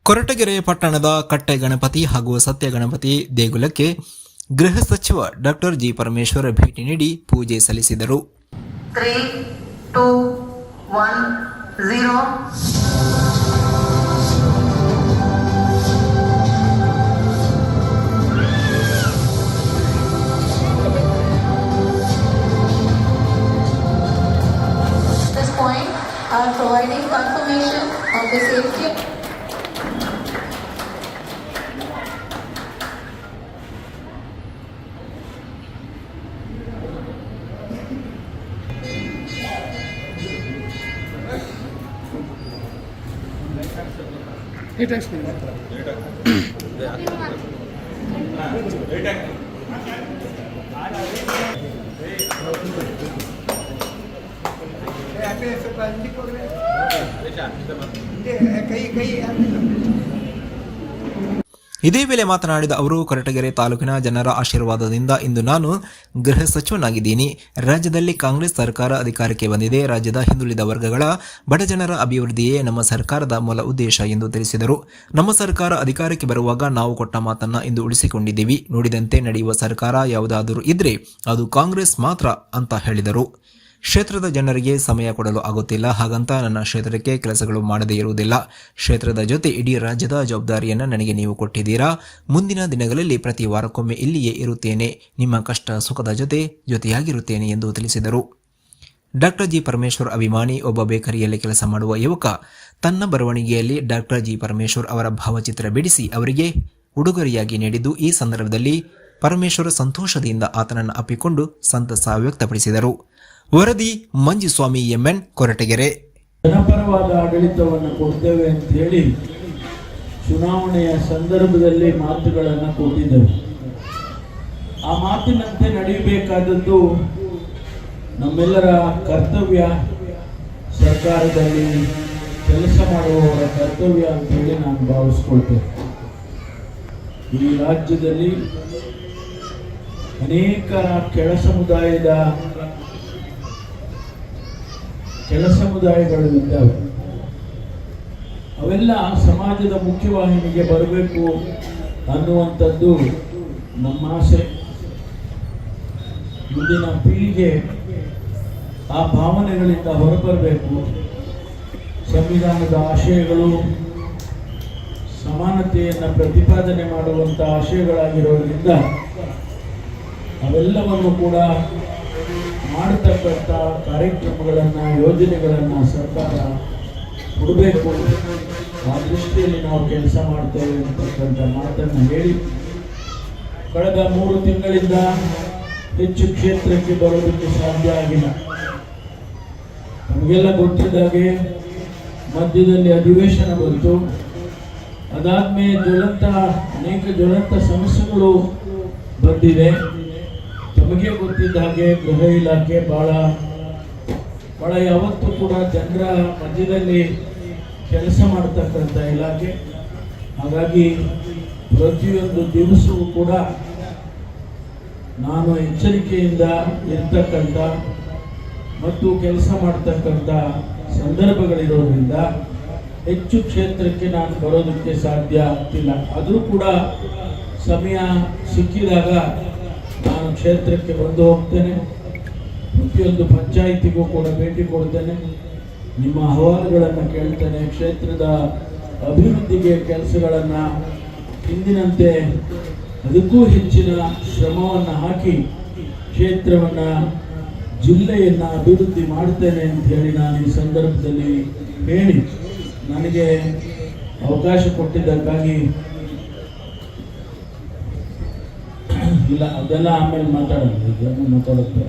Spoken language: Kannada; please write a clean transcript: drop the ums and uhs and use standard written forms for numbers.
ಕೊರಟಗೆರೆ ಪಟ್ಟಣದ ಕಟ್ಟೆ ಗಣಪತಿ ಹಾಗೂ ಸತ್ಯ ಗಣಪತಿ ದೇಗುಲಕ್ಕೆ ಗೃಹ ಸಚಿವ ಡಾಕ್ಟರ್ ಜಿ ಪರಮೇಶ್ವರ್ ಭೇಟಿ ನೀಡಿ ಪೂಜೆ ಸಲ್ಲಿಸಿದರು. 3, 2, 1, 0. This point are providing confirmation of the safety. ಇದೇ ವೇಳೆ ಮಾತನಾಡಿದ ಅವರು, ಕೊರಟಗೆರೆ ತಾಲೂಕಿನ ಜನರ ಆಶೀರ್ವಾದದಿಂದ ಇಂದು ನಾನು ಗೃಹ ಸಚಿವನಾಗಿದ್ದೀನಿ. ರಾಜ್ಯದಲ್ಲಿ ಕಾಂಗ್ರೆಸ್ ಸರ್ಕಾರ ಅಧಿಕಾರಕ್ಕೆ ಬಂದಿದೆ. ರಾಜ್ಯದ ಹಿಂದುಳಿದ ವರ್ಗಗಳ ಬಡಜನರ ಅಭಿವೃದ್ಧಿಯೇ ನಮ್ಮ ಸರ್ಕಾರದ ಮೂಲ ಉದ್ದೇಶ ಎಂದು ತಿಳಿಸಿದರು. ನಮ್ಮ ಸರ್ಕಾರ ಅಧಿಕಾರಕ್ಕೆ ಬರುವಾಗ ನಾವು ಕೊಟ್ಟ ಮಾತನ್ನ ಇಂದು ಉಳಿಸಿಕೊಂಡಿದ್ದೀವಿ. ನುಡಿದಂತೆ ನಡೆಯುವ ಸರ್ಕಾರ ಯಾವುದಾದರೂ ಇದ್ರೆ ಅದು ಕಾಂಗ್ರೆಸ್ ಮಾತ್ರ ಅಂತ ಹೇಳಿದರು. ಕ್ಷೇತ್ರದ ಜನರಿಗೆ ಸಮಯ ಕೊಡಲು ಆಗುತ್ತಿಲ್ಲ. ಹಾಗಂತ ನನ್ನ ಕ್ಷೇತ್ರಕ್ಕೆ ಕೆಲಸಗಳು ಮಾಡದೇ ಇರುವುದಿಲ್ಲ. ಕ್ಷೇತ್ರದ ಜೊತೆ ಇಡೀ ರಾಜ್ಯದ ಜವಾಬ್ದಾರಿಯನ್ನು ನನಗೆ ನೀವು ಕೊಟ್ಟಿದ್ದೀರಾ. ಮುಂದಿನ ದಿನಗಳಲ್ಲಿ ಪ್ರತಿ ವಾರಕ್ಕೊಮ್ಮೆ ಇಲ್ಲಿಯೇ ಇರುತ್ತೇನೆ. ನಿಮ್ಮ ಕಷ್ಟ ಸುಖದ ಜೊತೆಯಾಗಿರುತ್ತೇನೆ ಎಂದು ತಿಳಿಸಿದರು. ಡಾಕ್ಟರ್ ಜಿ ಪರಮೇಶ್ವರ್ ಅಭಿಮಾನಿ ಒಬ್ಬ ಬೇಕರಿಯಲ್ಲಿ ಕೆಲಸ ಮಾಡುವ ಯುವಕ ತನ್ನ ಬರವಣಿಗೆಯಲ್ಲಿ ಡಾಕ್ಟರ್ ಜಿ ಪರಮೇಶ್ವರ್ ಅವರ ಭಾವಚಿತ್ರ ಬಿಡಿಸಿ ಅವರಿಗೆ ಉಡುಗೊರೆಯಾಗಿ ನೀಡಿದ್ದು, ಈ ಸಂದರ್ಭದಲ್ಲಿ ಪರಮೇಶ್ವರ್ ಸಂತೋಷದಿಂದ ಆತನನ್ನು ಅಪ್ಪಿಕೊಂಡು ಸಂತಸ ವ್ಯಕ್ತಪಡಿಸಿದರು. ವರದಿ ಮಂಜುಸ್ವಾಮಿ ಎಂಎನ್, ಕೊರಟಗೆರೆ. ಜನಪರವಾದ ಆಡಳಿತವನ್ನು ಕೊಡ್ತೇವೆ ಅಂತ ಹೇಳಿ ಚುನಾವಣೆಯ ಸಂದರ್ಭದಲ್ಲಿ ಮಾತುಗಳನ್ನು ಕೊಟ್ಟಿದ್ದೆವು. ಆ ಮಾತಿನಂತೆ ನಡೆಯಬೇಕಾದದ್ದು ನಮ್ಮೆಲ್ಲರ ಕರ್ತವ್ಯ, ಸರ್ಕಾರದಲ್ಲಿ ಕೆಲಸ ಮಾಡುವವರ ಕರ್ತವ್ಯ ಅಂತ ಹೇಳಿ ನಾನು ಭಾವಿಸ್ಕೊಳ್ತೇನೆ. ಈ ರಾಜ್ಯದಲ್ಲಿ ಅನೇಕ ಕೆಳ ಸಮುದಾಯಗಳು ಇದ್ದಾವೆ. ಅವೆಲ್ಲ ಸಮಾಜದ ಮುಖ್ಯವಾಹಿನಿಗೆ ಬರಬೇಕು ಅನ್ನುವಂಥದ್ದು ನಮ್ಮ ಆಸೆ. ಮುಂದಿನ ಪೀಳಿಗೆ ಆ ಭಾವನೆಗಳಿಂದ ಹೊರಬರಬೇಕು. ಸಂವಿಧಾನದ ಆಶಯಗಳು ಸಮಾನತೆಯನ್ನು ಪ್ರತಿಪಾದನೆ ಮಾಡುವಂಥ ಆಶಯಗಳಾಗಿರೋದ್ರಿಂದ ಅವೆಲ್ಲವನ್ನು ಕೂಡ ಮಾಡತಕ್ಕಂಥ ಕಾರ್ಯಕ್ರಮಗಳನ್ನು, ಯೋಜನೆಗಳನ್ನು ಸರ್ಕಾರ ಕೊಡಬೇಕು. ಆ ದೃಷ್ಟಿಯಲ್ಲಿ ನಾವು ಕೆಲಸ ಮಾಡ್ತೇವೆ ಅಂತಕ್ಕಂಥ ಮಾತನ್ನು ಹೇಳಿ, ಕಳೆದ 3 ತಿಂಗಳಿಂದ ಹೆಚ್ಚು ಕ್ಷೇತ್ರಕ್ಕೆ ಬರೋದಕ್ಕೆ ಸಾಧ್ಯ ಆಗಿಲ್ಲ. ನಮಗೆಲ್ಲ ಗೊತ್ತಿದ್ದಾಗೆ ಮಧ್ಯದಲ್ಲಿ ಅಧಿವೇಶನ ಬಂತು. ಅದಾದ್ಮೇಲೆ ಅನೇಕ ಜ್ವಲಂತ ಸಮಸ್ಯೆಗಳು ಬಂದಿವೆ. ನಮಗೆ ಗೊತ್ತಿದ್ದ ಹಾಗೆ ಗೃಹ ಇಲಾಖೆ ಬಹಳ ಯಾವತ್ತೂ ಕೂಡ ಜನರ ಮಧ್ಯದಲ್ಲಿ ಕೆಲಸ ಮಾಡತಕ್ಕಂಥ ಇಲಾಖೆ. ಹಾಗಾಗಿ ಪ್ರತಿಯೊಂದು ದಿವಸವೂ ಕೂಡ ನಾನು ಎಚ್ಚರಿಕೆಯಿಂದ ಇರ್ತಕ್ಕಂಥ ಮತ್ತು ಕೆಲಸ ಮಾಡ್ತಕ್ಕಂಥ ಸಂದರ್ಭಗಳಿರೋದ್ರಿಂದ ಹೆಚ್ಚು ಕ್ಷೇತ್ರಕ್ಕೆ ನಾನು ಬರೋದಕ್ಕೆ ಸಾಧ್ಯ ಆಗ್ತಿಲ್ಲ. ಆದರೂ ಕೂಡ ಸಮಯ ಸಿಕ್ಕಿದಾಗ ನಾನು ಕ್ಷೇತ್ರಕ್ಕೆ ಬಂದು ಹೋಗ್ತೇನೆ. ಪ್ರತಿಯೊಂದು ಪಂಚಾಯಿತಿಗೂ ಕೂಡ ಭೇಟಿ ಕೊಡ್ತೇನೆ. ನಿಮ್ಮ ಅಹವಾಲುಗಳನ್ನು ಕೇಳ್ತೇನೆ. ಕ್ಷೇತ್ರದ ಅಭಿವೃದ್ಧಿಗೆ ಕೆಲಸಗಳನ್ನು ಹಿಂದಿನಂತೆ ಅದಕ್ಕೂ ಹೆಚ್ಚಿನ ಶ್ರಮವನ್ನು ಹಾಕಿ ಕ್ಷೇತ್ರವನ್ನು, ಜಿಲ್ಲೆಯನ್ನು ಅಭಿವೃದ್ಧಿ ಮಾಡ್ತೇನೆ ಅಂತ ಹೇಳಿ ನಾನು ಈ ಸಂದರ್ಭದಲ್ಲಿ ಹೇಳಿ, ನನಗೆ ಅವಕಾಶ ಕೊಟ್ಟಿದ್ದಕ್ಕಾಗಿ ಇಲ್ಲ, ಅದೆಲ್ಲ ಆಮೇಲೆ ಮಾತಾಡೋದು, ಮಾತಾಡುತ್ತೆ.